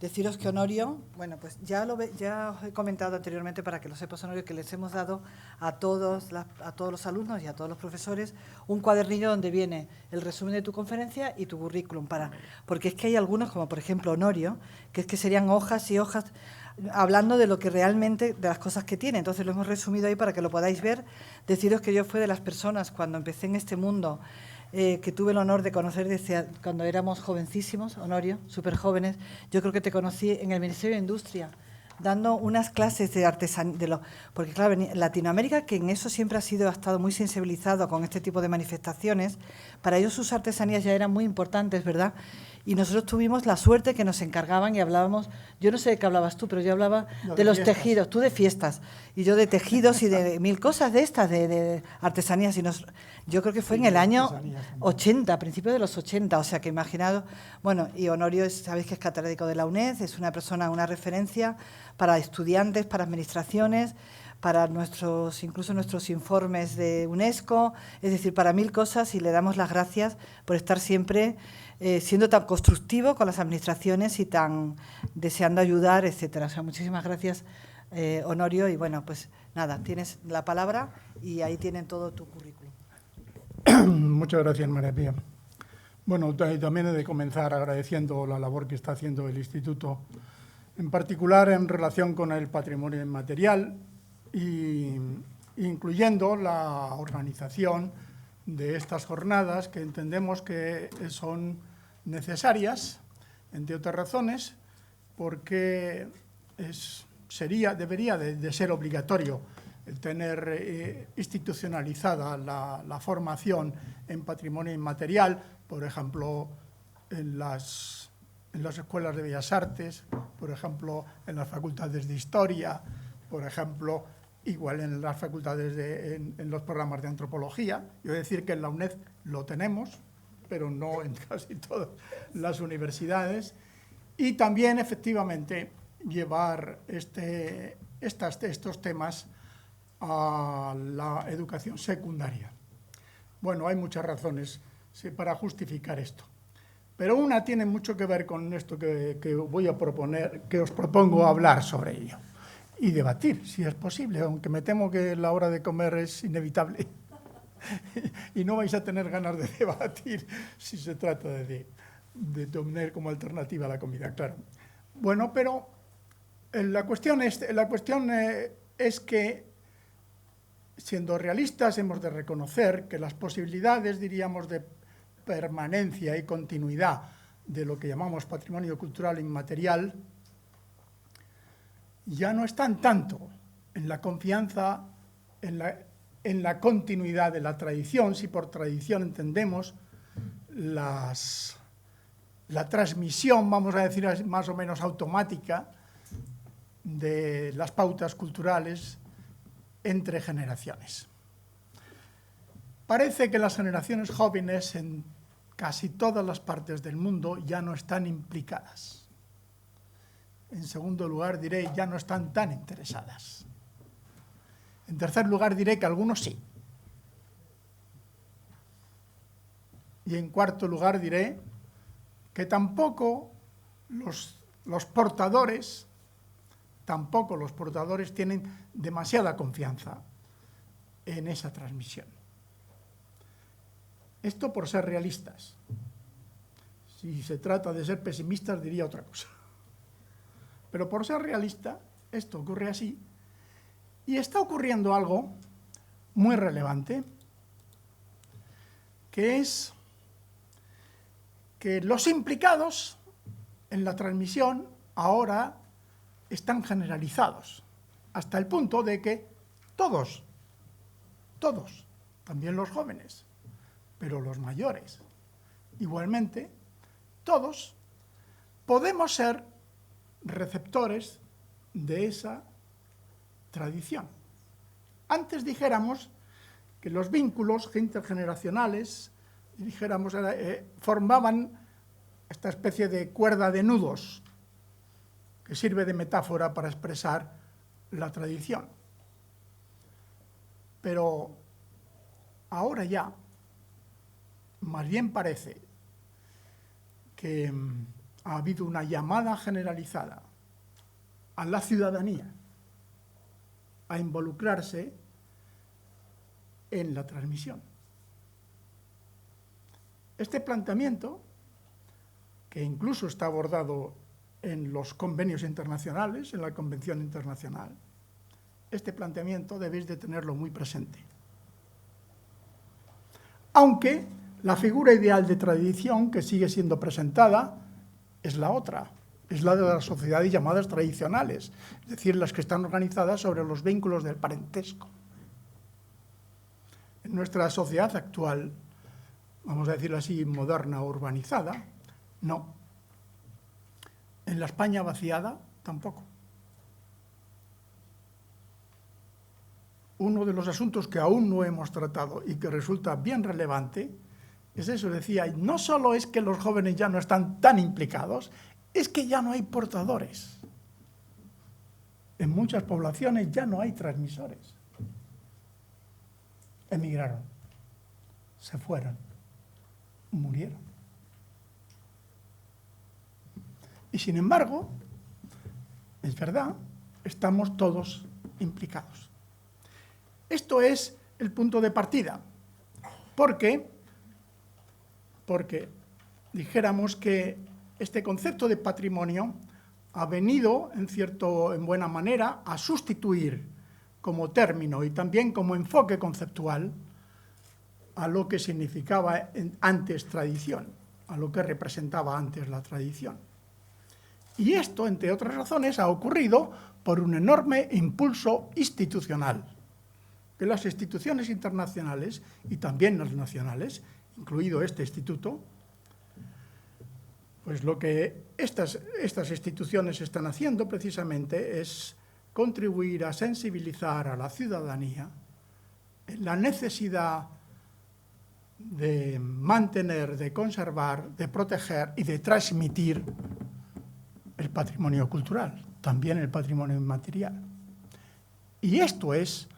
deciros que Honorio, bueno, pues ya os he comentado anteriormente, para que lo sepas, Honorio, que les hemos dado a todos los alumnos y a todos los profesores un cuadernillo donde viene el resumen de tu conferencia y tu currículum, porque es que hay algunos, como por ejemplo Honorio, que es que serían hojas y hojas hablando de lo que realmente, de las cosas que tiene. Entonces lo hemos resumido ahí para que lo podáis ver. Deciros que yo fui de las personas, cuando empecé en este mundo, que tuve el honor de conocer desde cuando éramos jovencísimos, Honorio, súper jóvenes. Yo creo que te conocí en el Ministerio de Industria, dando unas clases de artesanía, porque claro, en Latinoamérica, que en eso siempre ha estado muy sensibilizado con este tipo de manifestaciones, para ellos sus artesanías ya eran muy importantes, ¿verdad? Y nosotros tuvimos la suerte que nos encargaban y hablábamos, yo no sé de qué hablabas tú, pero yo hablaba de los fiestas. Tejidos, tú de fiestas, y yo de tejidos y de mil cosas de estas, de artesanías. Yo creo que fue en el año 80, a principios de los 80, o sea que imaginaos. Bueno, y Honorio, sabéis que es catedrático de la UNED, es una persona, una referencia para estudiantes, para administraciones, para incluso nuestros informes de UNESCO, es decir, para mil cosas, y le damos las gracias por estar siempre siendo tan constructivo con las administraciones y tan deseando ayudar, etcétera. O sea, muchísimas gracias, Honorio, y bueno, pues nada, tienes la palabra y ahí tienen todo tu currículum. Muchas gracias, María Pía. Bueno, también he de comenzar agradeciendo la labor que está haciendo el Instituto, en particular en relación con el patrimonio inmaterial, y incluyendo la organización de estas jornadas, que entendemos que son necesarias, entre otras razones, porque debería de ser obligatorio el tener institucionalizada la formación en patrimonio inmaterial, por ejemplo, en las escuelas de Bellas Artes, por ejemplo, en las facultades de Historia, por ejemplo, igual en las facultades, en los programas de Antropología. Yo he de decir que en la UNED lo tenemos, pero no en casi todas las universidades. Y también, efectivamente, llevar estos temas a la educación secundaria. Bueno, hay muchas razones para justificar esto, pero una tiene mucho que ver con esto que voy a proponer, que os propongo hablar sobre ello y debatir, si es posible, aunque me temo que la hora de comer es inevitable y no vais a tener ganas de debatir si se trata de tener como alternativa la comida, claro. Bueno, pero la cuestión es que, siendo realistas, hemos de reconocer que las posibilidades, diríamos, de permanencia y continuidad de lo que llamamos patrimonio cultural inmaterial ya no están tanto en la confianza, en la continuidad de la tradición, si por tradición entendemos la transmisión, vamos a decir más o menos automática, de las pautas culturales entre generaciones. Parece que las generaciones jóvenes en casi todas las partes del mundo ya no están implicadas. En segundo lugar, diré, ya no están tan interesadas. En tercer lugar, diré que algunos sí. Y en cuarto lugar, diré que tampoco los portadores tienen demasiada confianza en esa transmisión. Esto por ser realistas. Si se trata de ser pesimistas, diría otra cosa. Pero por ser realista, esto ocurre así, y está ocurriendo algo muy relevante, que es que los implicados en la transmisión ahora están generalizados, hasta el punto de que todos, también los jóvenes, pero los mayores, igualmente, todos podemos ser receptores de esa tradición. Antes dijéramos que los vínculos intergeneracionales, formaban esta especie de cuerda de nudos que sirve de metáfora para expresar la tradición. Pero ahora ya, más bien parece que ha habido una llamada generalizada a la ciudadanía a involucrarse en la transmisión. Este planteamiento, que incluso está abordado en los convenios internacionales, en la Convención Internacional, este planteamiento debéis de tenerlo muy presente. Aunque la figura ideal de tradición que sigue siendo presentada es la otra, es la de las sociedades llamadas tradicionales, es decir, las que están organizadas sobre los vínculos del parentesco. En nuestra sociedad actual, vamos a decirlo así, moderna, urbanizada, no. En la España vaciada, tampoco. Uno de los asuntos que aún no hemos tratado y que resulta bien relevante es eso, decía, no solo es que los jóvenes ya no están tan implicados, es que ya no hay portadores. En muchas poblaciones ya no hay transmisores. Emigraron, se fueron, murieron. Y sin embargo, es verdad, estamos todos implicados. Esto es el punto de partida, porque dijéramos que este concepto de patrimonio ha venido, en buena manera, a sustituir como término y también como enfoque conceptual a lo que significaba antes tradición, a lo que representaba antes la tradición. Y esto, entre otras razones, ha ocurrido por un enorme impulso institucional, que las instituciones internacionales y también las nacionales, incluido este instituto, pues lo que estas instituciones están haciendo precisamente es contribuir a sensibilizar a la ciudadanía en la necesidad de mantener, de conservar, de proteger y de transmitir el patrimonio cultural, también el patrimonio inmaterial. Y esto es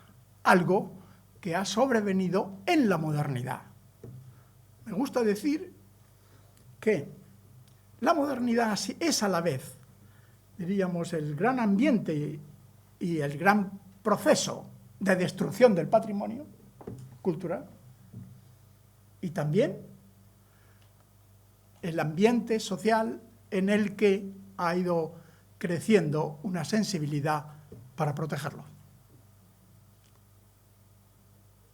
algo que ha sobrevenido en la modernidad. Me gusta decir que la modernidad es a la vez, diríamos, el gran ambiente y el gran proceso de destrucción del patrimonio cultural y también el ambiente social en el que ha ido creciendo una sensibilidad para protegerlo.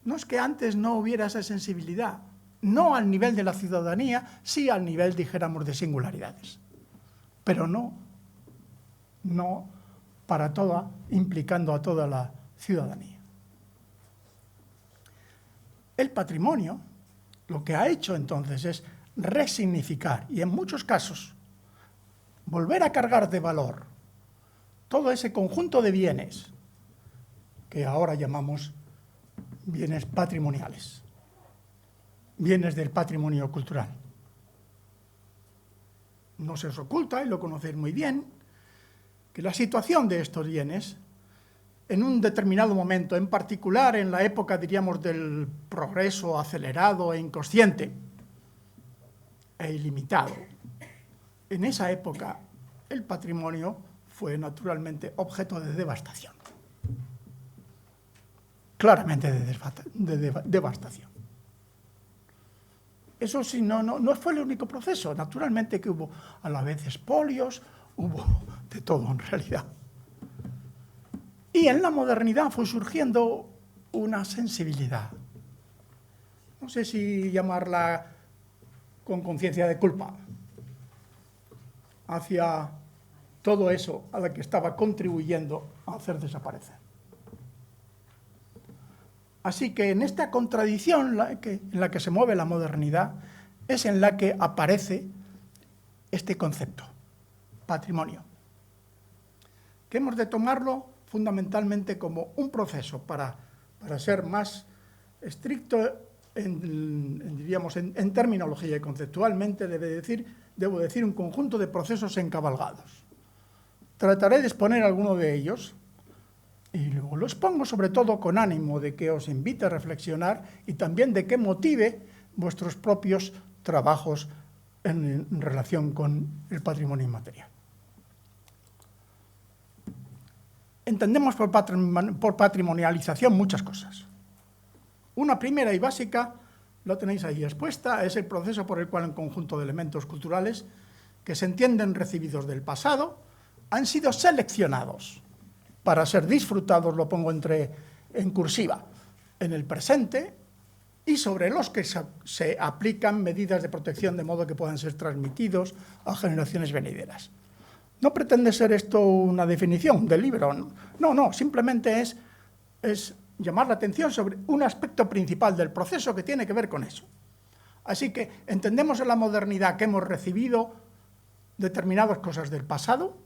No es que antes no hubiera esa sensibilidad, no al nivel de la ciudadanía, sí al nivel, dijéramos, de singularidades, pero no para toda, implicando a toda la ciudadanía. El patrimonio lo que ha hecho entonces es resignificar y en muchos casos volver a cargar de valor todo ese conjunto de bienes que ahora llamamos bienes patrimoniales, bienes del patrimonio cultural. No se os oculta, y lo conocéis muy bien, que la situación de estos bienes, en un determinado momento, en particular en la época, diríamos, del progreso acelerado e inconsciente e ilimitado, en esa época el patrimonio fue naturalmente objeto de devastación. Claramente de devastación. Eso sí, no fue el único proceso. Naturalmente que hubo a la vez expolios, hubo de todo en realidad. Y en la modernidad fue surgiendo una sensibilidad. No sé si llamarla con conciencia de culpa hacia todo eso a lo que estaba contribuyendo a hacer desaparecer. Así que en esta contradicción en la que se mueve la modernidad es en la que aparece este concepto, patrimonio, que hemos de tomarlo fundamentalmente como un proceso para ser más estricto en terminología y conceptualmente debo decir un conjunto de procesos encabalgados. Trataré de exponer alguno de ellos y luego lo expongo sobre todo con ánimo de que os invite a reflexionar y también de que motive vuestros propios trabajos en relación con el patrimonio inmaterial. Entendemos por patrimonialización muchas cosas. Una primera y básica, lo tenéis ahí expuesta, es el proceso por el cual un conjunto de elementos culturales que se entienden recibidos del pasado han sido seleccionados para ser disfrutados, lo pongo en cursiva, en el presente, y sobre los que se aplican medidas de protección de modo que puedan ser transmitidos a generaciones venideras. No pretende ser esto una definición del libro, no, simplemente es llamar la atención sobre un aspecto principal del proceso que tiene que ver con eso. Así que entendemos en la modernidad que hemos recibido determinadas cosas del pasado,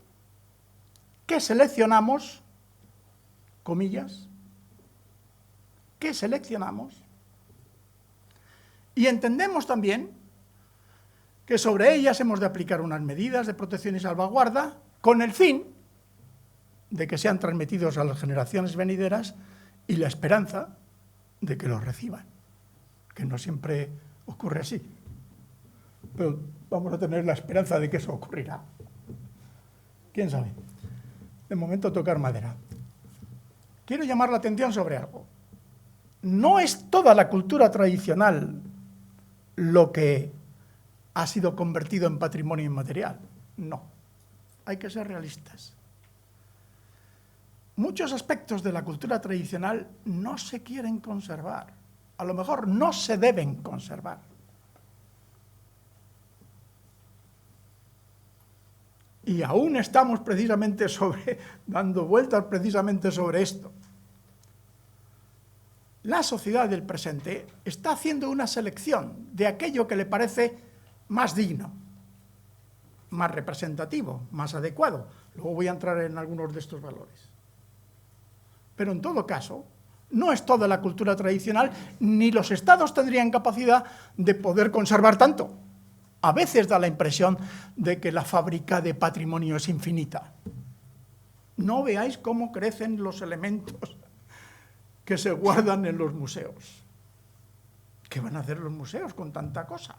que seleccionamos, comillas, que seleccionamos, y entendemos también que sobre ellas hemos de aplicar unas medidas de protección y salvaguarda con el fin de que sean transmitidos a las generaciones venideras y la esperanza de que los reciban, que no siempre ocurre así, pero vamos a tener la esperanza de que eso ocurrirá. ¿Quién sabe? De momento tocar madera. Quiero llamar la atención sobre algo. No es toda la cultura tradicional lo que ha sido convertido en patrimonio inmaterial. No, hay que ser realistas. Muchos aspectos de la cultura tradicional no se quieren conservar. A lo mejor no se deben conservar. Y aún estamos precisamente dando vueltas precisamente sobre esto. La sociedad del presente está haciendo una selección de aquello que le parece más digno, más representativo, más adecuado. Luego voy a entrar en algunos de estos valores. Pero en todo caso, no es toda la cultura tradicional, ni los estados tendrían capacidad de poder conservar tanto. A veces da la impresión de que la fábrica de patrimonio es infinita. No veáis cómo crecen los elementos que se guardan en los museos. ¿Qué van a hacer los museos con tanta cosa?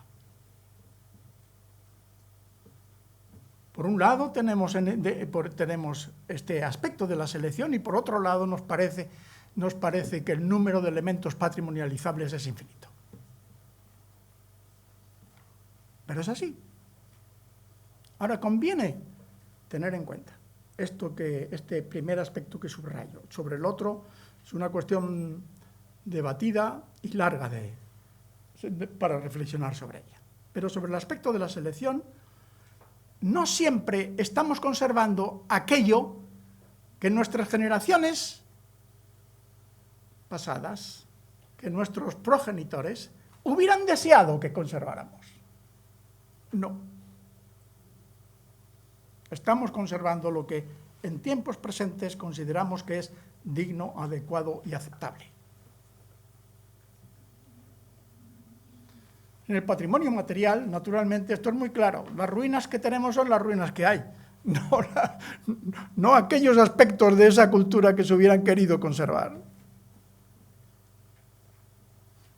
Por un lado tenemos este aspecto de la selección y por otro lado nos parece que el número de elementos patrimonializables es infinito. Pero es así. Ahora conviene tener en cuenta este primer aspecto que subrayo. Sobre el otro es una cuestión debatida y larga para reflexionar sobre ella. Pero sobre el aspecto de la selección, no siempre estamos conservando aquello que nuestras generaciones pasadas, que nuestros progenitores hubieran deseado que conserváramos. No. Estamos conservando lo que en tiempos presentes consideramos que es digno, adecuado y aceptable. En el patrimonio material, naturalmente, esto es muy claro. Las ruinas que tenemos son las ruinas que hay. No aquellos aspectos de esa cultura que se hubieran querido conservar.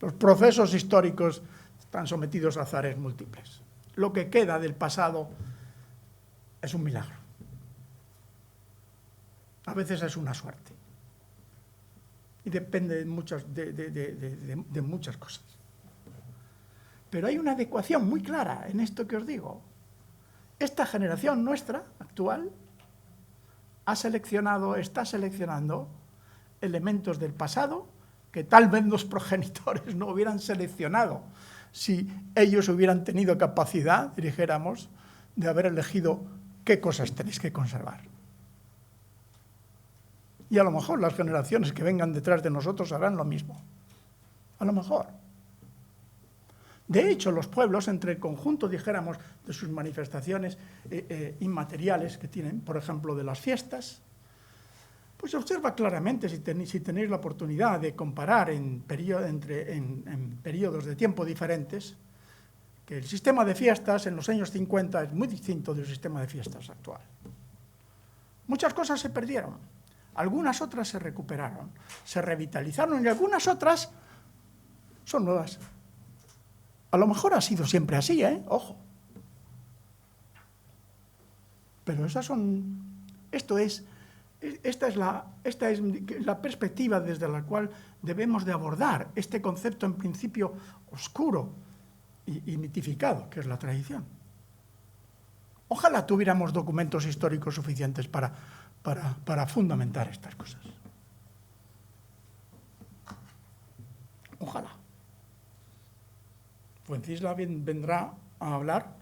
Los procesos históricos están sometidos a azares múltiples. Lo que queda del pasado es un milagro. A veces es una suerte. Y depende de muchas cosas. Pero hay una adecuación muy clara en esto que os digo. Esta generación nuestra, actual, está seleccionando elementos del pasado que tal vez los progenitores no hubieran seleccionado si ellos hubieran tenido capacidad, dijéramos, de haber elegido qué cosas tenéis que conservar. Y a lo mejor las generaciones que vengan detrás de nosotros harán lo mismo. A lo mejor. De hecho, los pueblos, entre el conjunto, dijéramos, de sus manifestaciones inmateriales que tienen, por ejemplo, de las fiestas, pues se observa claramente, si tenéis la oportunidad de comparar en periodos de tiempo diferentes, que el sistema de fiestas en los años 50 es muy distinto del sistema de fiestas actual. Muchas cosas se perdieron, algunas otras se recuperaron, se revitalizaron y algunas otras son nuevas. A lo mejor ha sido siempre así, ojo. Pero esta es la perspectiva desde la cual debemos de abordar este concepto en principio oscuro y mitificado, que es la tradición. Ojalá tuviéramos documentos históricos suficientes para fundamentar estas cosas. Ojalá. Fuencisla vendrá a hablar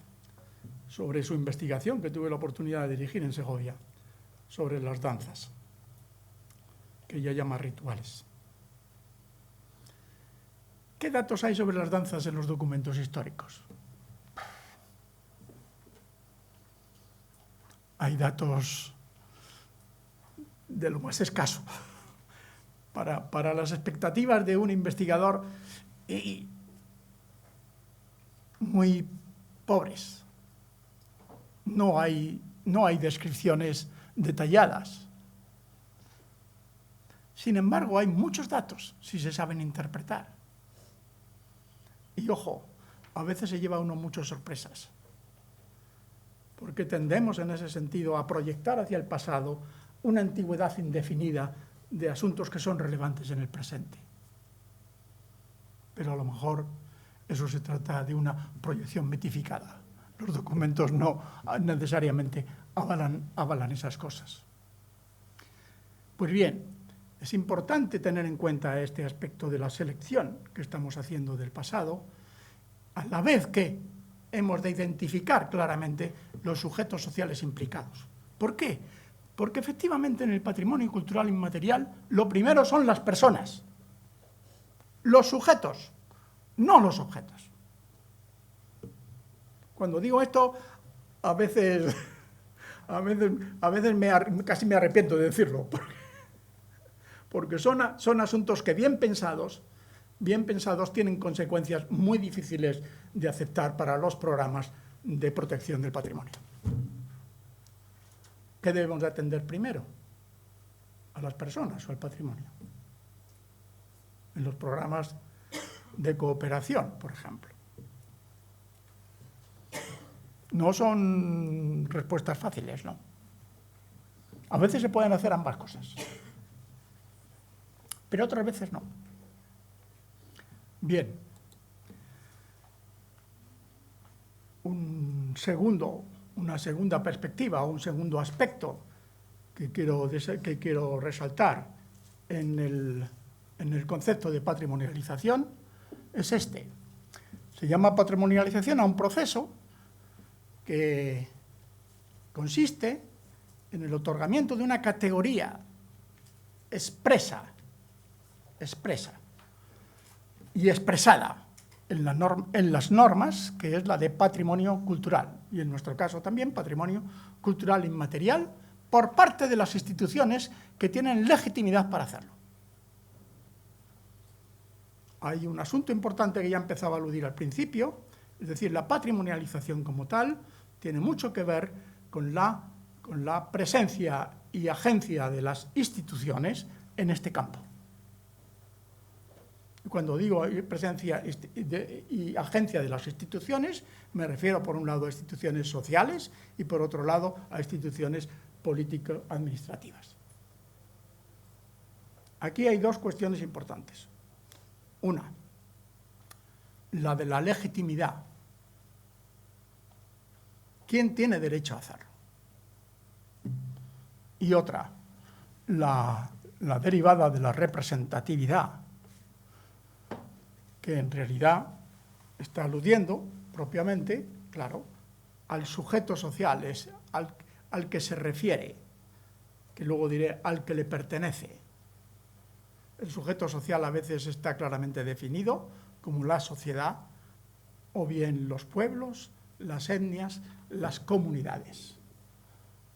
sobre su investigación que tuve la oportunidad de dirigir en Segovia, sobre las danzas, que ella llama rituales. ¿Qué datos hay sobre las danzas en los documentos históricos? Hay datos de lo más escaso para las expectativas de un investigador y muy pobres. No hay descripciones detalladas. Sin embargo, hay muchos datos si se saben interpretar. Y ojo, a veces se lleva uno muchas sorpresas, porque tendemos en ese sentido a proyectar hacia el pasado una antigüedad indefinida de asuntos que son relevantes en el presente. Pero a lo mejor eso se trata de una proyección mitificada. Los documentos no necesariamente avalan esas cosas. Pues bien, es importante tener en cuenta este aspecto de la selección que estamos haciendo del pasado, a la vez que hemos de identificar claramente los sujetos sociales implicados. ¿Por qué? Porque efectivamente en el patrimonio cultural inmaterial lo primero son las personas, los sujetos, no los objetos. Cuando digo esto, a veces casi me arrepiento de decirlo, porque son asuntos que bien pensados tienen consecuencias muy difíciles de aceptar para los programas de protección del patrimonio. ¿Qué debemos de atender primero? ¿A las personas o al patrimonio? En los programas de cooperación, por ejemplo. No son respuestas fáciles, ¿no? A veces se pueden hacer ambas cosas, pero otras veces no. Bien. Una segunda perspectiva o un segundo aspecto que quiero resaltar en el concepto de patrimonialización es este. Se llama patrimonialización a un proceso que consiste en el otorgamiento de una categoría expresa y expresada en las normas, que es la de patrimonio cultural, y en nuestro caso también patrimonio cultural inmaterial, por parte de las instituciones que tienen legitimidad para hacerlo. Hay un asunto importante que ya empezaba a aludir al principio, es decir, la patrimonialización como tal tiene mucho que ver con la presencia y agencia de las instituciones en este campo. Cuando digo presencia y agencia de las instituciones, me refiero por un lado a instituciones sociales y por otro lado a instituciones político-administrativas. Aquí hay dos cuestiones importantes. Una, la de la legitimidad. ¿Quién tiene derecho a hacerlo? Y otra, la derivada de la representatividad, que en realidad está aludiendo propiamente, claro, al sujeto social, es al que se refiere, que luego diré al que le pertenece. El sujeto social a veces está claramente definido como la sociedad, o bien los pueblos, las etnias, las comunidades.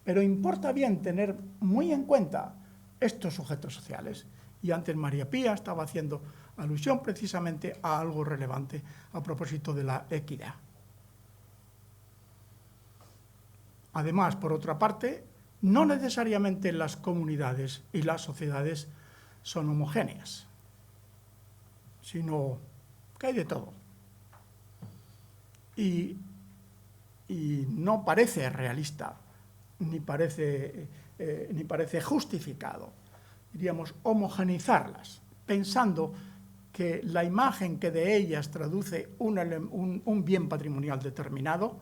Pero importa bien tener muy en cuenta estos sujetos sociales. Y antes María Pía estaba haciendo alusión precisamente a algo relevante a propósito de la equidad. Además, por otra parte, no necesariamente las comunidades y las sociedades son homogéneas, sino que hay de todo. Y no parece realista ni parece justificado. Diríamos, homogeneizarlas, pensando que la imagen que de ellas traduce un bien patrimonial determinado,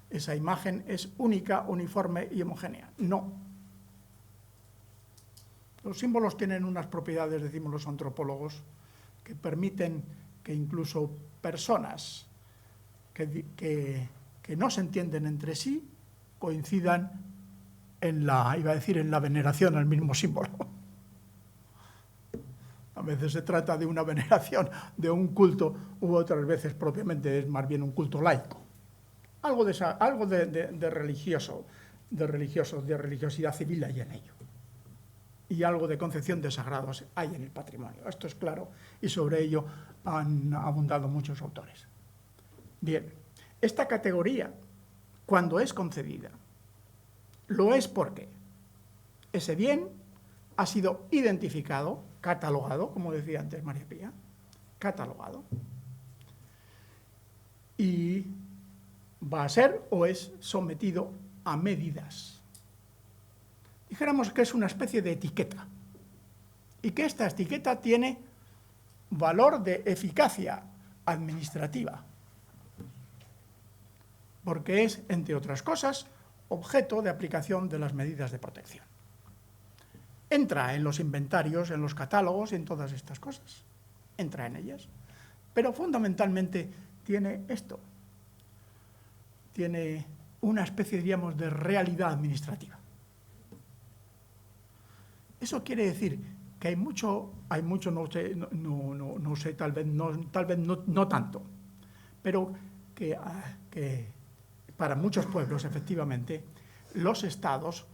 esa imagen es única, uniforme y homogénea. No. Los símbolos tienen unas propiedades, decimos los antropólogos, que permiten que incluso personas que no se entienden entre sí coincidan en la veneración al mismo símbolo. A veces se trata de una veneración de un culto, u otras veces propiamente es más bien un culto laico. Algo de religiosidad civil hay en ello. Y algo de concepción de sagrados hay en el patrimonio. Esto es claro y sobre ello han abundado muchos autores. Bien, esta categoría, cuando es concedida, lo es porque ese bien ha sido identificado, catalogado, como decía antes María Pía, catalogado, y va a ser o es sometido a medidas. Dijéramos que es una especie de etiqueta, y que esta etiqueta tiene valor de eficacia administrativa, porque es, entre otras cosas, objeto de aplicación de las medidas de protección. Entra en los inventarios, en los catálogos, en todas estas cosas. Entra en ellas. Pero fundamentalmente tiene esto. Tiene una especie, diríamos, de realidad administrativa. Eso quiere decir que hay mucho no sé, tal vez no tanto, pero que para muchos pueblos, efectivamente, los estados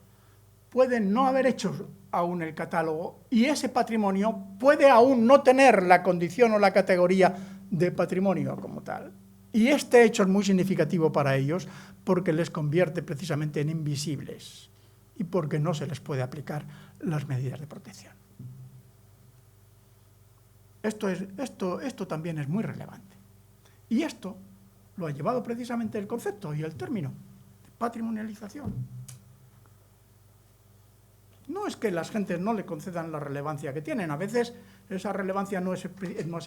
pueden no haber hecho aún el catálogo y ese patrimonio puede aún no tener la condición o la categoría de patrimonio como tal. Y este hecho es muy significativo para ellos porque les convierte precisamente en invisibles y porque no se les puede aplicar las medidas de protección. Esto también es muy relevante. Y esto lo ha llevado precisamente el concepto y el término de patrimonialización. No es que las gentes no le concedan la relevancia que tienen, a veces esa relevancia no es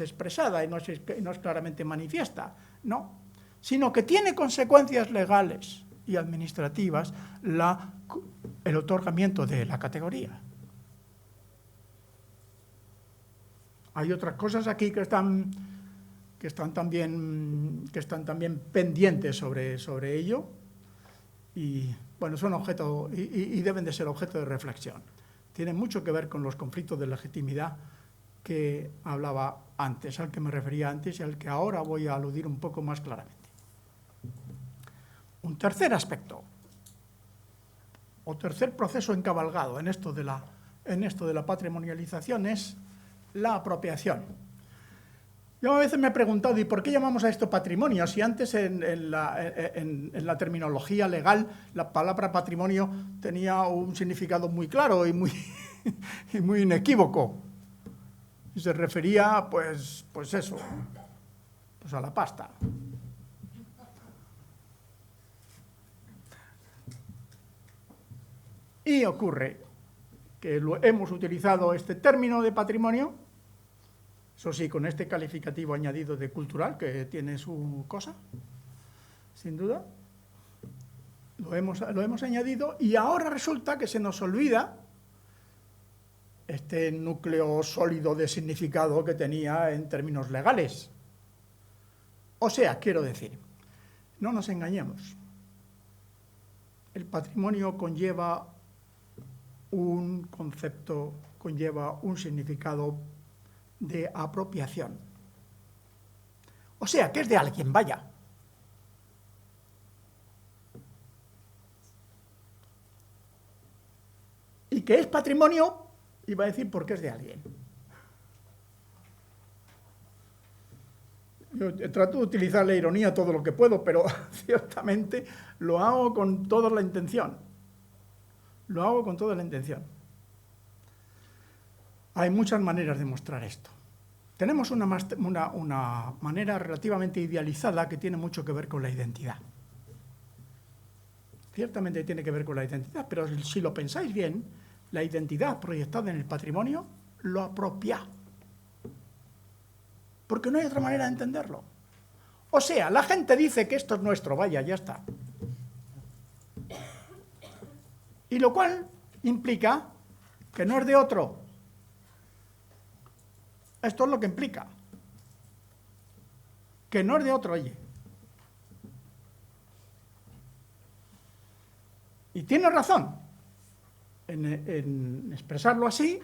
expresada y no es claramente manifiesta, no, sino que tiene consecuencias legales y administrativas el otorgamiento de la categoría. Hay otras cosas aquí que están también pendientes sobre ello y bueno, son objeto y deben de ser objeto de reflexión. Tienen mucho que ver con los conflictos de legitimidad que hablaba antes, al que me refería antes y al que ahora voy a aludir un poco más claramente. Un tercer aspecto, o tercer proceso encabalgado en esto de la patrimonialización es la apropiación. Yo a veces me he preguntado, ¿y por qué llamamos a esto patrimonio? Si antes en la terminología legal la palabra patrimonio tenía un significado muy claro y muy inequívoco. Y se refería, pues eso, pues a la pasta. Y ocurre que hemos utilizado este término de patrimonio, eso sí, con este calificativo añadido de cultural, que tiene su cosa, sin duda, lo hemos añadido y ahora resulta que se nos olvida este núcleo sólido de significado que tenía en términos legales. O sea, quiero decir, no nos engañemos, el patrimonio conlleva un concepto, conlleva un significado de apropiación. O sea, que es de alguien, vaya. Y que es patrimonio, iba a decir porque es de alguien. Yo trato de utilizar la ironía todo lo que puedo, pero ciertamente lo hago con toda la intención. Lo hago con toda la intención. Hay muchas maneras de mostrar esto. Tenemos una manera relativamente idealizada que tiene mucho que ver con la identidad. ciertamente tiene que ver con la identidad, pero si lo pensáis bien, la identidad proyectada en el patrimonio lo apropia. Porque no hay otra manera de entenderlo. O sea, la gente dice que esto es nuestro, vaya, ya está. Y lo cual implica que no es de otro. Esto es lo que implica. Que no es de otro, oye. Y tiene razón en expresarlo así,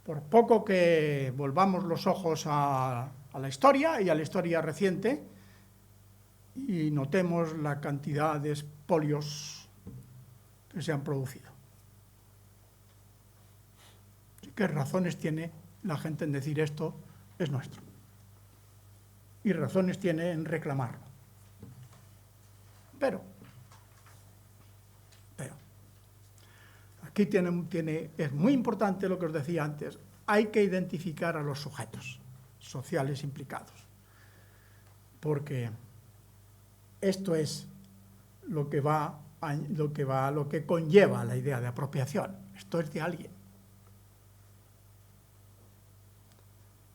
por poco que volvamos los ojos a la historia y a la historia reciente y notemos la cantidad de expolios que se han producido. ¿Qué razones tiene la gente en decir esto es nuestro? Y razones tiene en reclamarlo. Pero aquí es muy importante lo que os decía antes, hay que identificar a los sujetos sociales implicados, porque esto es lo que conlleva la idea de apropiación. Esto es de alguien.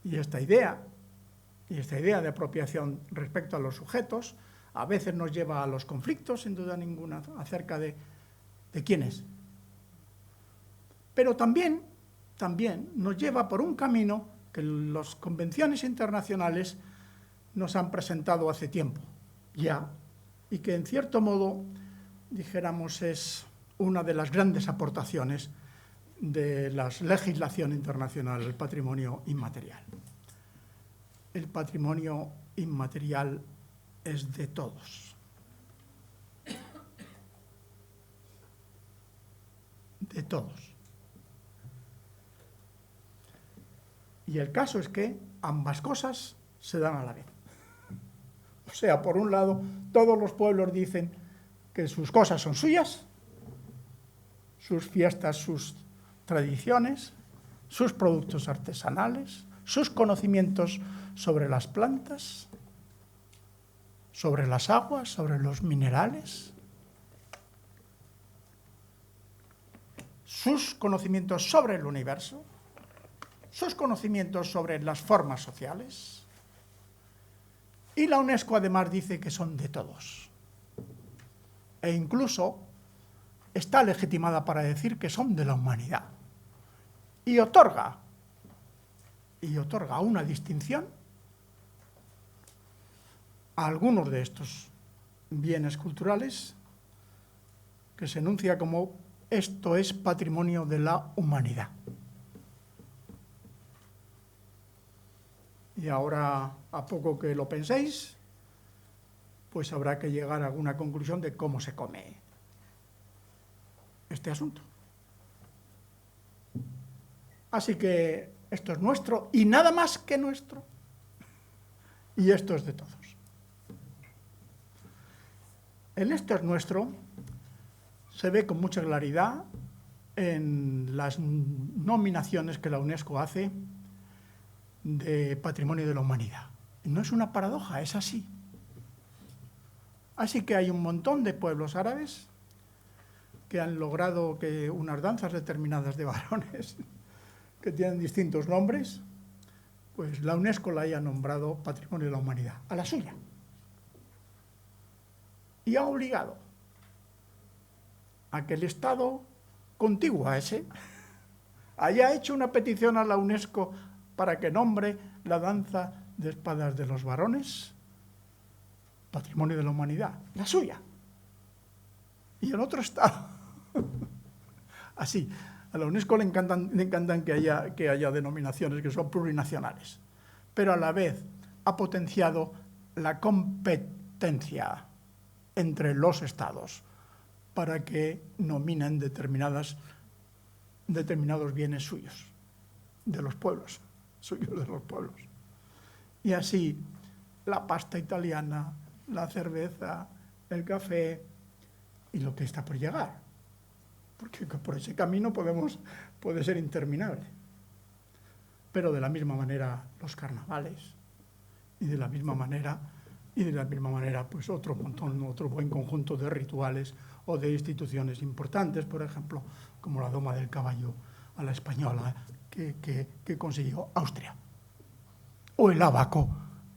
Y esta idea de apropiación respecto a los sujetos a veces nos lleva a los conflictos, sin duda ninguna, acerca de quién es. Pero también nos lleva por un camino que las convenciones internacionales nos han presentado hace tiempo ya, y que en cierto modo, dijéramos, es una de las grandes aportaciones de la legislación internacional, el patrimonio inmaterial. El patrimonio inmaterial es de todos. De todos. Y el caso es que ambas cosas se dan a la vez. O sea, por un lado, todos los pueblos dicen que sus cosas son suyas, sus fiestas, sus tradiciones, sus productos artesanales, sus conocimientos sobre las plantas, sobre las aguas, sobre los minerales, sus conocimientos sobre el universo, sus conocimientos sobre las formas sociales. Y la UNESCO además dice que son de todos. E incluso está legitimada para decir que son de la humanidad. Y otorga una distinción a algunos de estos bienes culturales que se enuncia como esto es patrimonio de la humanidad. Y ahora, a poco que lo penséis, pues habrá que llegar a alguna conclusión de cómo se come este asunto. Así que esto es nuestro y nada más que nuestro. Y esto es de todos. El esto es nuestro se ve con mucha claridad en las nominaciones que la UNESCO hace de Patrimonio de la Humanidad. No es una paradoja, es así. Así que hay un montón de pueblos árabes que han logrado que unas danzas determinadas de varones que tienen distintos nombres, pues la UNESCO la haya nombrado Patrimonio de la Humanidad, a la suya. Y ha obligado a que el Estado contiguo a ese haya hecho una petición a la UNESCO para que nombre la danza de espadas de los varones Patrimonio de la Humanidad, la suya. Y el otro Estado. Así, a la UNESCO le encantan que haya denominaciones que son plurinacionales, pero a la vez ha potenciado la competencia entre los Estados para que nominen determinados bienes suyos, de los pueblos, suyos de los pueblos. Y así, la pasta italiana, la cerveza, el café y lo que está por llegar. Porque por ese camino puede ser interminable. Pero de la misma manera los carnavales y de la misma manera y de la misma manera pues otro buen conjunto de rituales o de instituciones importantes, por ejemplo, como la doma del caballo a la española que consiguió Austria, o el ábaco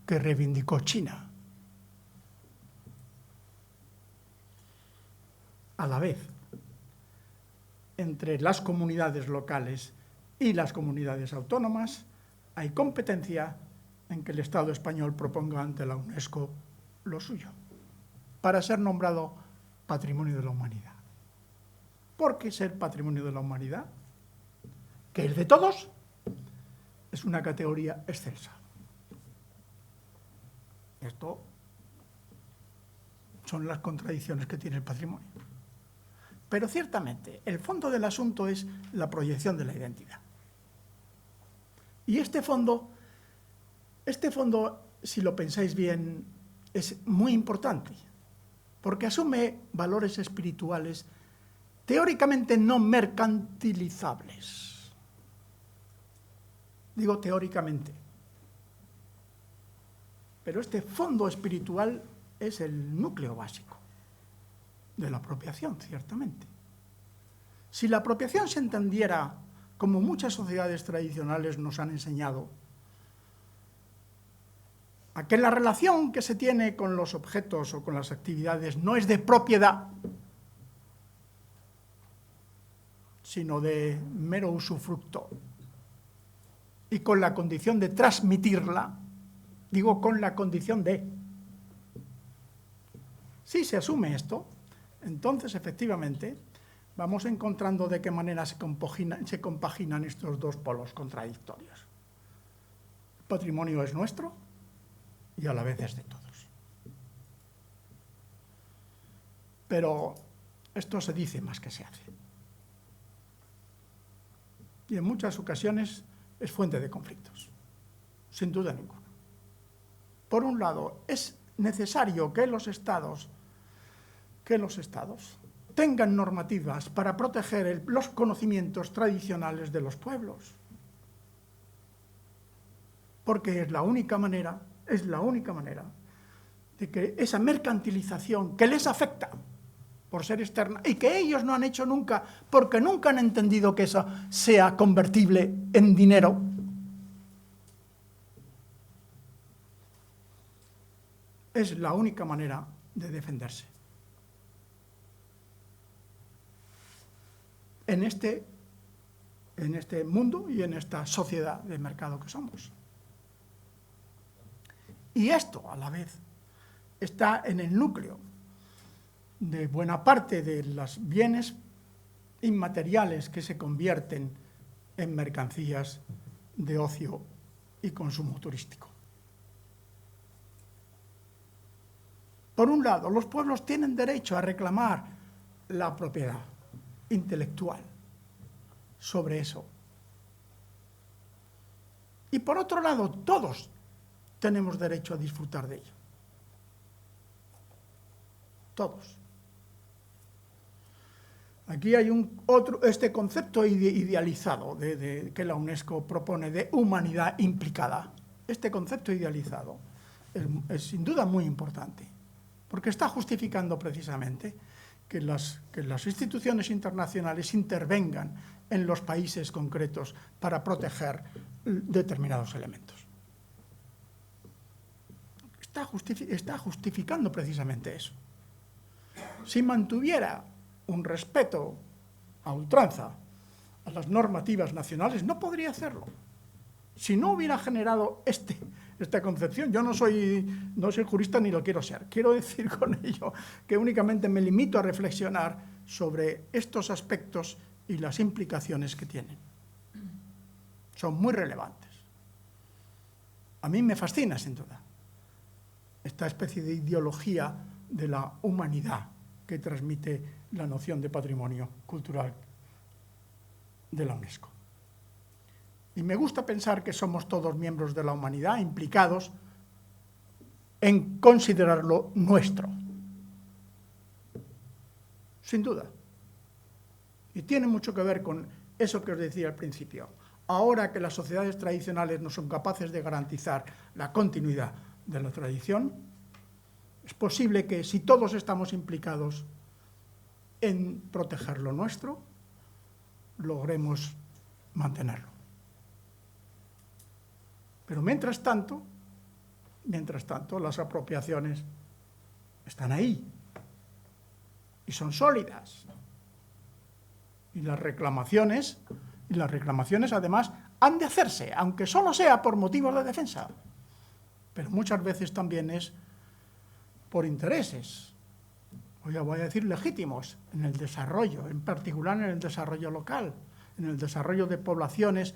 que reivindicó China. A la vez, entre las comunidades locales y las comunidades autónomas hay competencia en que el Estado español proponga ante la UNESCO lo suyo, para ser nombrado Patrimonio de la Humanidad. ¿Por qué ser Patrimonio de la Humanidad, que es de todos, es una categoría excelsa? Esto son las contradicciones que tiene el patrimonio. Pero ciertamente, el fondo del asunto es la proyección de la identidad. Y este fondo, si lo pensáis bien, es muy importante, porque asume valores espirituales teóricamente no mercantilizables. Digo teóricamente. Pero este fondo espiritual es el núcleo básico de la apropiación, ciertamente. Si la apropiación se entendiera como muchas sociedades tradicionales nos han enseñado, a que la relación que se tiene con los objetos o con las actividades no es de propiedad, sino de mero usufructo, y con la condición de transmitirla, digo con la condición de. Si se asume esto, entonces efectivamente vamos encontrando de qué manera se compaginan estos dos polos contradictorios. El patrimonio es nuestro y a la vez es de todos. Pero esto se dice más que se hace. Y en muchas ocasiones es fuente de conflictos, sin duda ninguna. Por un lado, es necesario que los estados tengan normativas para proteger los conocimientos tradicionales de los pueblos, porque es la única manera de que esa mercantilización que les afecta por ser externa y que ellos no han hecho nunca porque nunca han entendido que eso sea convertible en dinero, es la única manera de defenderse. En este mundo y en esta sociedad de mercado que somos. Y esto, a la vez, está en el núcleo de buena parte de los bienes inmateriales que se convierten en mercancías de ocio y consumo turístico. Por un lado, los pueblos tienen derecho a reclamar la propiedad intelectual sobre eso. Y por otro lado, todos tenemos derecho a disfrutar de ello. Todos. Aquí hay este concepto idealizado que la UNESCO propone de humanidad implicada. Este concepto idealizado es sin duda muy importante, porque está justificando precisamente que las instituciones internacionales intervengan en los países concretos para proteger determinados elementos. Está justificando precisamente eso. Si mantuviera un respeto a ultranza a las normativas nacionales, no podría hacerlo. Si no hubiera generado esta concepción, yo no soy jurista ni lo quiero ser. Quiero decir con ello que únicamente me limito a reflexionar sobre estos aspectos y las implicaciones que tienen. Son muy relevantes. A mí me fascina, sin duda, esta especie de ideología de la humanidad que transmite la noción de patrimonio cultural de la UNESCO. Y me gusta pensar que somos todos miembros de la humanidad implicados en considerarlo nuestro. Sin duda. Y tiene mucho que ver con eso que os decía al principio. Ahora que las sociedades tradicionales no son capaces de garantizar la continuidad de la tradición, Es posible que si todos estamos implicados en proteger lo nuestro, logremos mantenerlo. Pero mientras tanto, las apropiaciones están ahí y son sólidas. Y las reclamaciones además han de hacerse, aunque solo sea por motivos de defensa. Pero muchas veces también es por intereses, voy a decir legítimos, en el desarrollo, en particular en el desarrollo local, en el desarrollo de poblaciones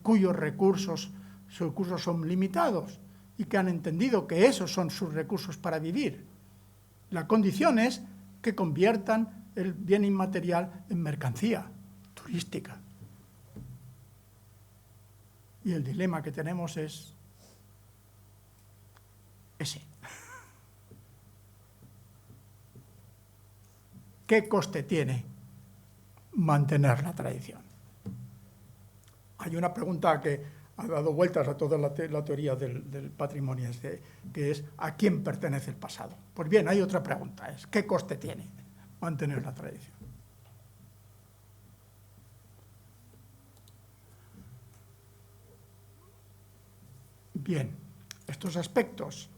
cuyos recursos son limitados y que han entendido que esos son sus recursos para vivir. La condición es que conviertan el bien inmaterial en mercancía turística. Y el dilema que tenemos es ese. ¿Qué coste tiene mantener la tradición? Hay una pregunta que ha dado vueltas a toda la teoría del patrimonio, que es ¿a quién pertenece el pasado? Pues bien, hay otra pregunta, es ¿qué coste tiene mantener la tradición? Bien, estos aspectos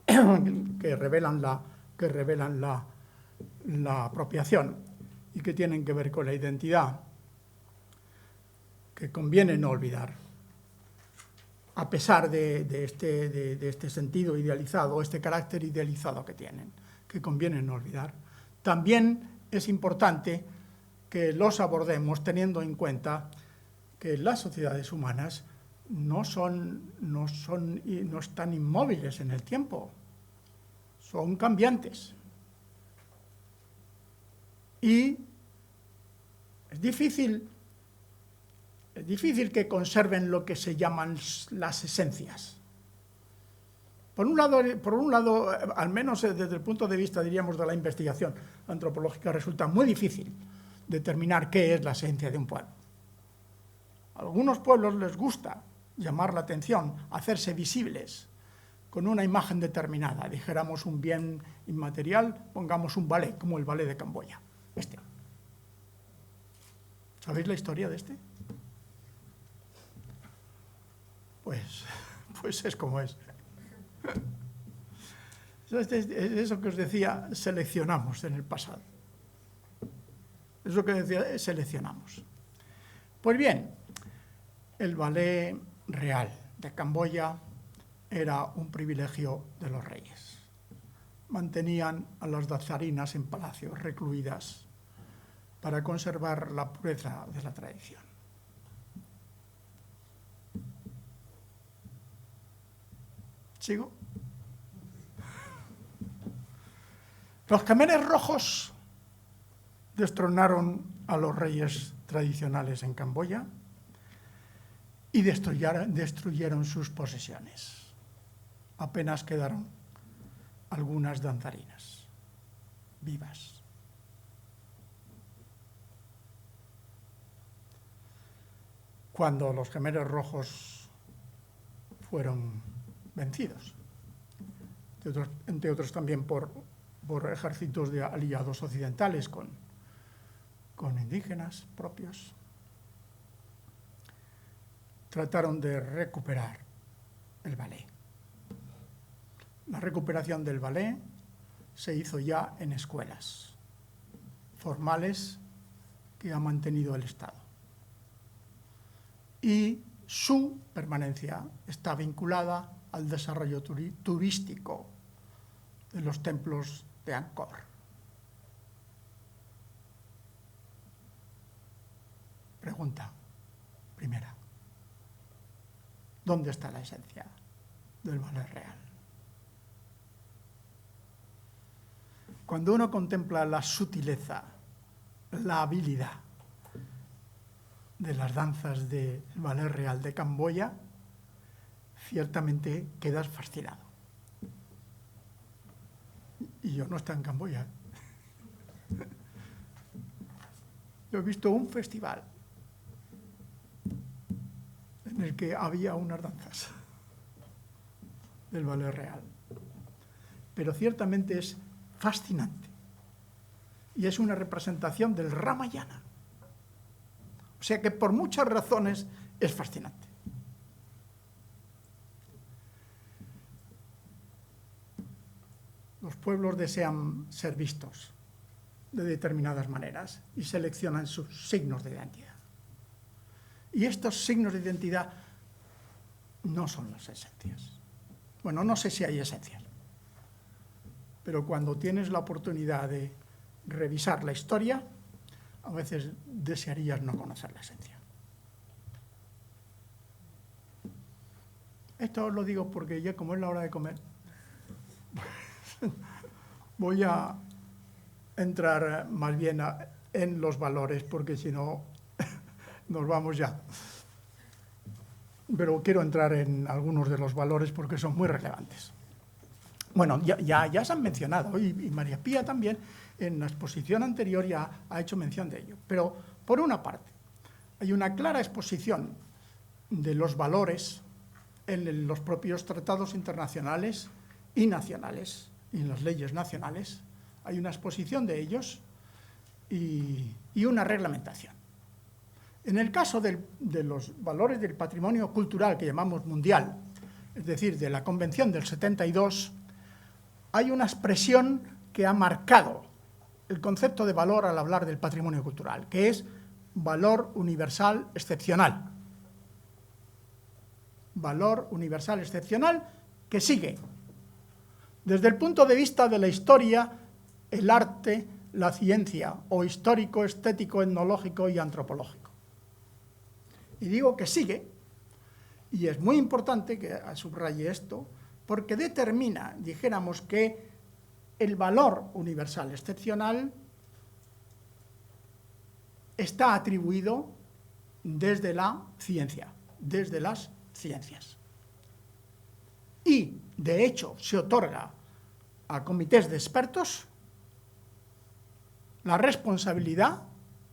que revelan la apropiación y que tienen que ver con la identidad, que conviene no olvidar, a pesar de este sentido idealizado, este carácter idealizado que tienen, que conviene no olvidar. También es importante que los abordemos teniendo en cuenta que las sociedades humanas no están inmóviles en el tiempo, son cambiantes. Y es difícil que conserven lo que se llaman las esencias. Por un lado, al menos desde el punto de vista, diríamos, de la investigación antropológica, resulta muy difícil determinar qué es la esencia de un pueblo. A algunos pueblos les gusta llamar la atención, hacerse visibles con una imagen determinada. Dijéramos un bien inmaterial, pongamos un ballet, como el ballet de Camboya. ¿Sabéis la historia de este? Pues es como es. Es eso que os decía, seleccionamos en el pasado. Es lo que decía, seleccionamos. Pues bien, el ballet real de Camboya era un privilegio de los reyes. Mantenían a las danzarinas en palacios, recluidas, para conservar la pureza de la tradición. ¿Sigo? Los Khmeres rojos destronaron a los reyes tradicionales en Camboya y destruyeron sus posesiones. Apenas quedaron algunas danzarinas vivas. Cuando los Khmeres rojos fueron vencidos, entre otros también por ejércitos de aliados occidentales con indígenas propios, trataron de recuperar el ballet. La recuperación del ballet se hizo ya en escuelas formales que ha mantenido el Estado. Y su permanencia está vinculada al desarrollo turístico de los templos de Angkor. Pregunta primera. ¿Dónde está la esencia del ballet real? Cuando uno contempla la sutileza, la habilidad de las danzas del ballet real de Camboya, ciertamente quedas fascinado. Y yo no estoy en Camboya. Yo he visto un festival en el que había unas danzas del ballet real. pero ciertamente es fascinante. Y es una representación del Ramayana. O sea que por muchas razones es fascinante. Los pueblos desean ser vistos de determinadas maneras y seleccionan sus signos de identidad. Y estos signos de identidad no son las esencias. Bueno, no sé si hay esencias, pero cuando tienes la oportunidad de revisar la historia, a veces desearías no conocer la esencia. Esto os lo digo porque ya como es la hora de comer, voy a entrar más bien en los valores, porque si no, nos vamos ya. Pero quiero entrar en algunos de los valores porque son muy relevantes. Bueno, ya se han mencionado, y María Pía también, en la exposición anterior ya ha hecho mención de ello. Pero, por una parte, hay una clara exposición de los valores en los propios tratados internacionales y nacionales, y en las leyes nacionales. Hay una exposición de ellos y una reglamentación. En el caso de los valores del patrimonio cultural que llamamos mundial, es decir, de la Convención del 72, hay una expresión que ha marcado el concepto de valor al hablar del patrimonio cultural, que es valor universal excepcional. Valor universal excepcional que sigue, desde el punto de vista de la historia, el arte, la ciencia, o histórico, estético, etnológico y antropológico. Y digo que sigue, y es muy importante que subraye esto, porque determina, dijéramos, que el valor universal excepcional está atribuido desde la ciencia, desde las ciencias. Y, de hecho, se otorga a comités de expertos la responsabilidad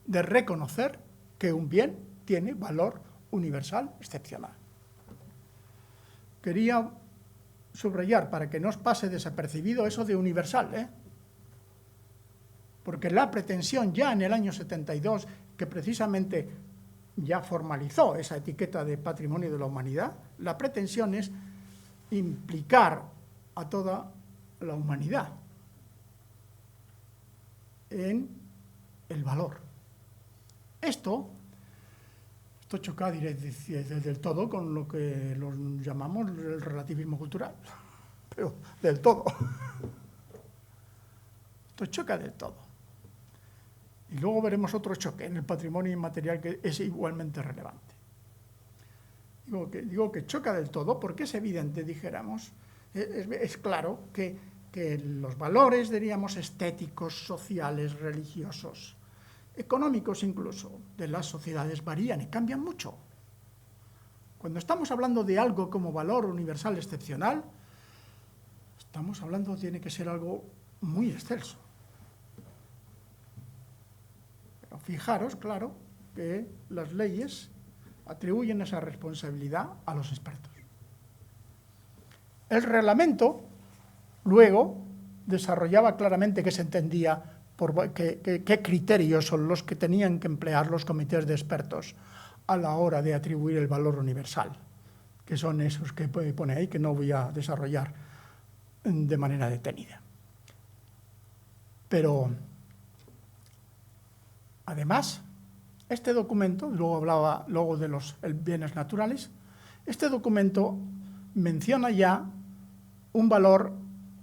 de reconocer que un bien tiene valor universal excepcional. Quería subrayar, para que no os pase desapercibido eso de universal, porque la pretensión ya en el año 72, que precisamente ya formalizó esa etiqueta de patrimonio de la humanidad, la pretensión es implicar a toda la humanidad en el valor. Esto choca del todo con lo que los llamamos el relativismo cultural, pero del todo. Esto choca del todo. Y luego veremos otro choque en el patrimonio inmaterial que es igualmente relevante. Digo que choca del todo porque es evidente, dijéramos, es claro que los valores, diríamos, estéticos, sociales, religiosos, económicos incluso, de las sociedades varían y cambian mucho. Cuando estamos hablando de algo como valor universal excepcional, estamos hablando, tiene que ser algo muy excelso. Pero fijaros, claro, que las leyes atribuyen esa responsabilidad a los expertos. El reglamento, luego, desarrollaba claramente qué se entendía, qué criterios son los que tenían que emplear los comités de expertos a la hora de atribuir el valor universal, que son esos que pone ahí, que no voy a desarrollar de manera detenida. Pero, además, este documento, luego hablaba de los bienes naturales, este documento menciona ya un valor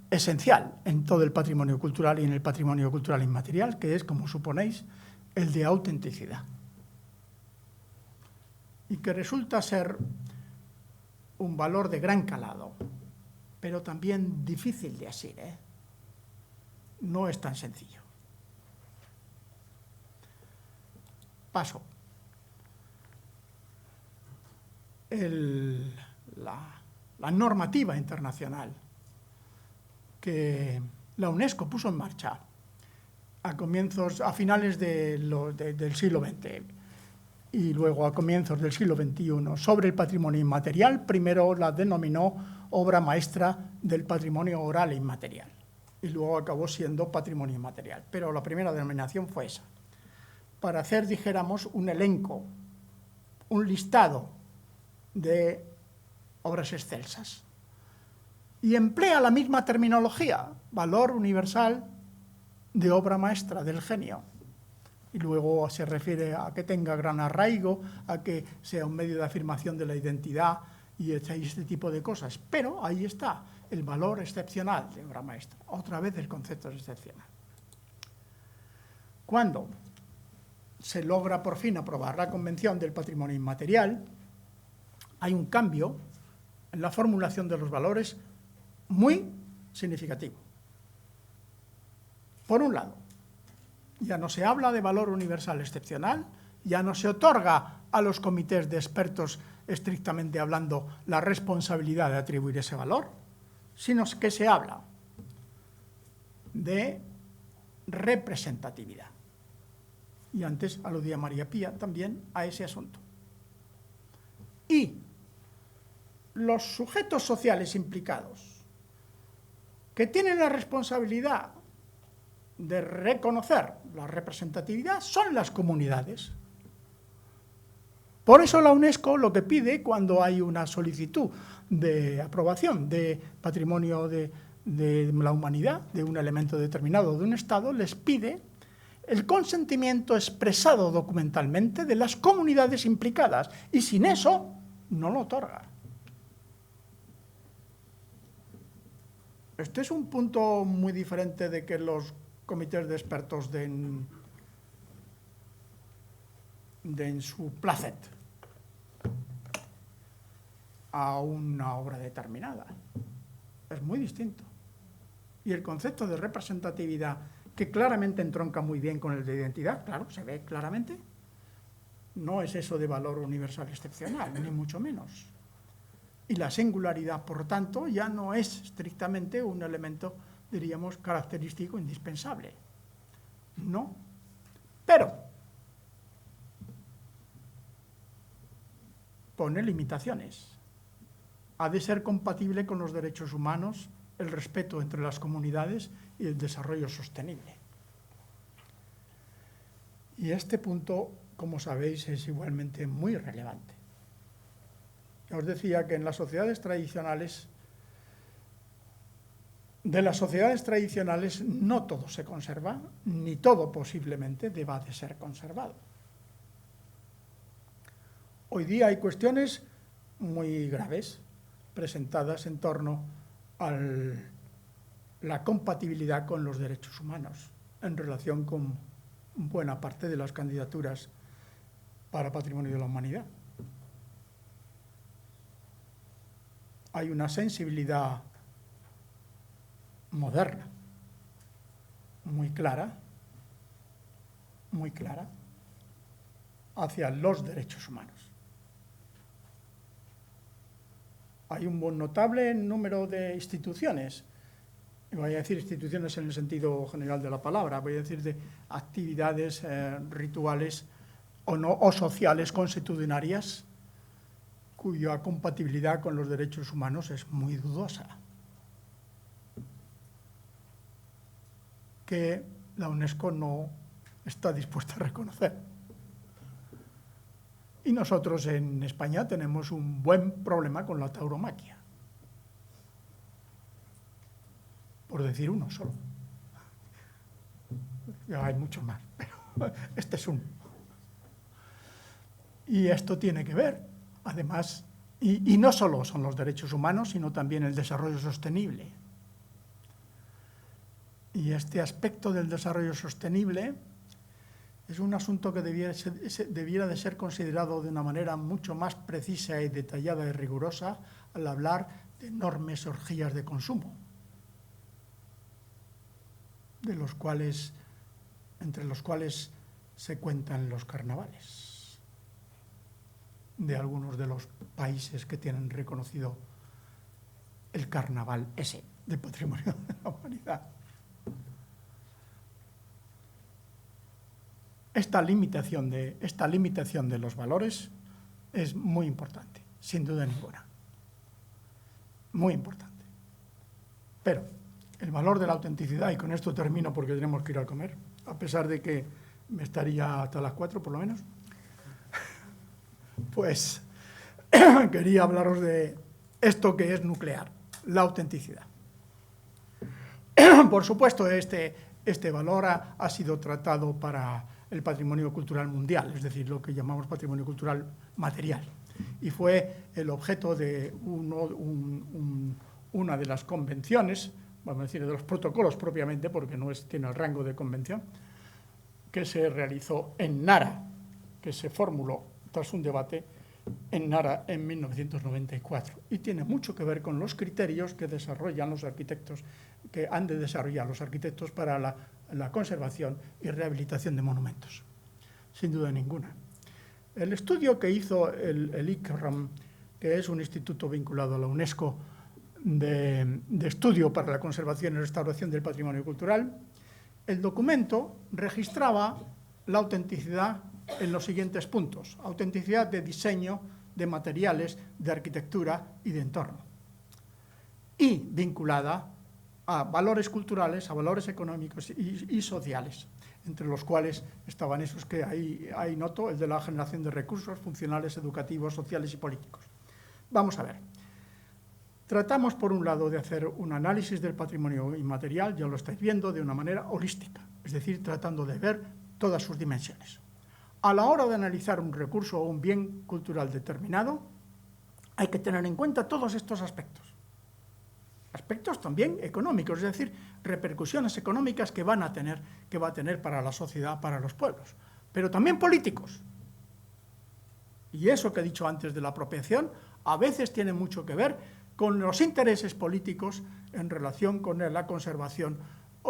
esencial en todo el patrimonio cultural y en el patrimonio cultural inmaterial, que es, como suponéis, el de autenticidad. Y que resulta ser un valor de gran calado, pero también difícil de asir, No es tan sencillo. Paso. La normativa internacional que la UNESCO puso en marcha a finales del siglo XX y luego a comienzos del siglo XXI sobre el patrimonio inmaterial, primero la denominó obra maestra del patrimonio oral e inmaterial. Y luego acabó siendo patrimonio inmaterial. Pero la primera denominación fue esa. Para hacer, dijéramos, un elenco, un listado de obras excelsas. Y emplea la misma terminología, valor universal de obra maestra, del genio. Y luego se refiere a que tenga gran arraigo, a que sea un medio de afirmación de la identidad y este tipo de cosas. Pero ahí está el valor excepcional de obra maestra. Otra vez el concepto es excepcional. Cuando se logra por fin aprobar la Convención del Patrimonio Inmaterial, hay un cambio en la formulación de los valores muy significativo. Por un lado, ya no se habla de valor universal excepcional, ya no se otorga a los comités de expertos, estrictamente hablando, la responsabilidad de atribuir ese valor, sino que se habla de representatividad. Y antes aludía María Pía también a ese asunto. Y los sujetos sociales implicados, que tienen la responsabilidad de reconocer la representatividad, son las comunidades. Por eso la UNESCO lo que pide cuando hay una solicitud de aprobación de patrimonio de la humanidad, de un elemento determinado de un Estado, les pide el consentimiento expresado documentalmente de las comunidades implicadas, y sin eso no lo otorga. Este es un punto muy diferente de que los comités de expertos den su placet a una obra determinada. Es muy distinto. Y el concepto de representatividad, que claramente entronca muy bien con el de identidad, claro, se ve claramente, no es eso de valor universal excepcional, ni mucho menos. Y la singularidad, por tanto, ya no es estrictamente un elemento, diríamos, característico indispensable. No. Pero pone limitaciones. Ha de ser compatible con los derechos humanos, el respeto entre las comunidades y el desarrollo sostenible. Y este punto, como sabéis, es igualmente muy relevante. Ya os decía que en las sociedades tradicionales, de las sociedades tradicionales no todo se conserva, ni todo posiblemente deba de ser conservado. Hoy día hay cuestiones muy graves presentadas en torno a la compatibilidad con los derechos humanos en relación con buena parte de las candidaturas para Patrimonio de la Humanidad. Hay una sensibilidad moderna, muy clara, hacia los derechos humanos. Hay un notable número de instituciones, y voy a decir instituciones en el sentido general de la palabra, voy a decir de actividades rituales o sociales consuetudinarias, cuya compatibilidad con los derechos humanos es muy dudosa, que la UNESCO no está dispuesta a reconocer. Y nosotros en España tenemos un buen problema con la tauromaquia, por decir uno solo. Ya hay muchos más, pero este es uno. Y esto tiene que ver, además, y no solo son los derechos humanos, sino también el desarrollo sostenible. Y este aspecto del desarrollo sostenible es un asunto que debiera de ser considerado de una manera mucho más precisa y detallada y rigurosa al hablar de enormes orgías de consumo, entre los cuales se cuentan los carnavales de algunos de los países que tienen reconocido el carnaval ese de Patrimonio de la Humanidad. Esta limitación de los valores es muy importante, sin duda ninguna. muy importante. Pero el valor de la autenticidad, y con esto termino porque tenemos que ir a comer, a pesar de que me estaría hasta las 4 por lo menos, pues quería hablaros de esto que es nuclear, la autenticidad. Por supuesto, este valor ha sido tratado para el patrimonio cultural mundial, es decir, lo que llamamos patrimonio cultural material, y fue el objeto de una de las convenciones, vamos a decir, de los protocolos propiamente, porque no tiene el rango de convención, que se realizó en Nara, que se formuló tras un debate en Nara en 1994, y tiene mucho que ver con los criterios que desarrollan los arquitectos, que han de desarrollar los arquitectos para la conservación y rehabilitación de monumentos, sin duda ninguna. El estudio que hizo el ICRAM, que es un instituto vinculado a la UNESCO de estudio para la conservación y restauración del patrimonio cultural, el documento registraba la autenticidad en los siguientes puntos: autenticidad de diseño, de materiales, de arquitectura y de entorno, y vinculada a valores culturales, a valores económicos y sociales, entre los cuales estaban esos que ahí noto, el de la generación de recursos funcionales, educativos, sociales y políticos. Vamos a ver. Tratamos, por un lado, de hacer un análisis del patrimonio inmaterial, ya lo estáis viendo, de una manera holística, es decir, tratando de ver todas sus dimensiones. A la hora de analizar un recurso o un bien cultural determinado, hay que tener en cuenta todos estos aspectos. Aspectos también económicos, es decir, repercusiones económicas que va a tener para la sociedad, para los pueblos, pero también políticos. Y eso que he dicho antes de la apropiación, a veces tiene mucho que ver con los intereses políticos en relación con la conservación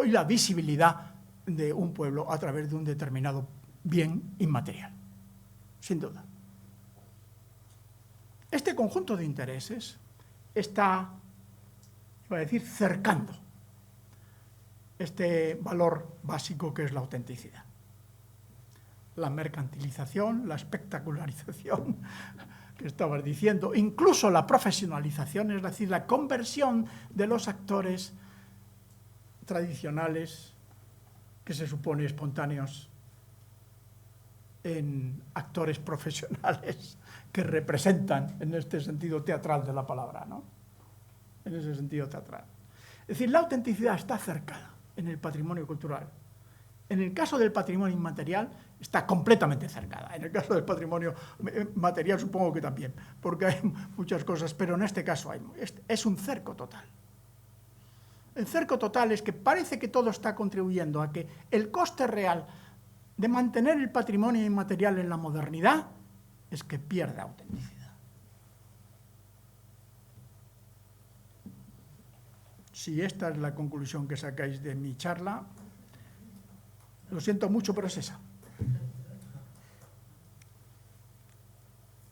y la visibilidad de un pueblo a través de un determinado bien inmaterial, sin duda. Este conjunto de intereses está, iba a decir, cercando este valor básico que es la autenticidad. La mercantilización, la espectacularización que estabas diciendo, incluso la profesionalización, es decir, la conversión de los actores tradicionales, que se supone espontáneos, en actores profesionales que representan, en este sentido teatral de la palabra, ¿no? En ese sentido teatral. Es decir, la autenticidad está cercana en el patrimonio cultural. En el caso del patrimonio inmaterial está completamente cercada. En el caso del patrimonio material supongo que también, porque hay muchas cosas, pero en este caso es un cerco total. El cerco total es que parece que todo está contribuyendo a que el coste real de mantener el patrimonio inmaterial en la modernidad es que pierde autenticidad. Si esta es la conclusión que sacáis de mi charla, lo siento mucho, pero es esa.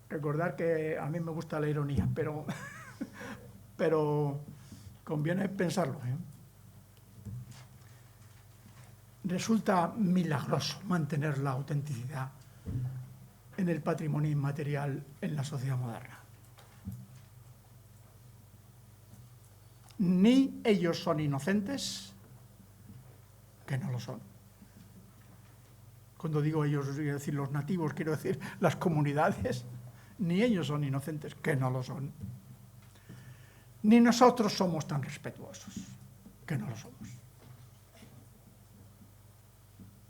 Recordar que a mí me gusta la ironía, pero conviene pensarlo, ¿eh? Resulta milagroso mantener la autenticidad en el patrimonio inmaterial en la sociedad moderna. Ni ellos son inocentes, que no lo son. Cuando digo ellos, quiero decir los nativos, quiero decir las comunidades, ni ellos son inocentes, que no lo son. Ni nosotros somos tan respetuosos, que no lo somos.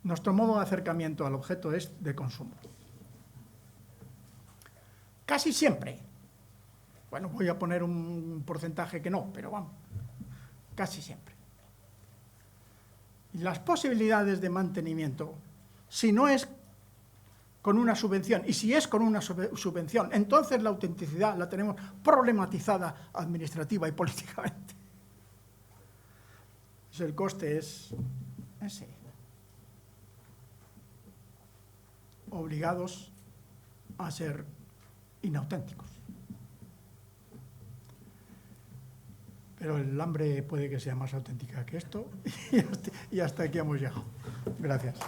Nuestro modo de acercamiento al objeto es de consumo. Casi siempre, bueno, voy a poner un porcentaje que no, pero vamos, casi siempre. Y las posibilidades de mantenimiento, si no es con una subvención, y si es con una subvención, entonces la autenticidad la tenemos problematizada administrativa y políticamente. Entonces el coste es ese. Obligados a ser inauténticos. Pero el hambre puede que sea más auténtica que esto, y hasta aquí hemos llegado. Gracias.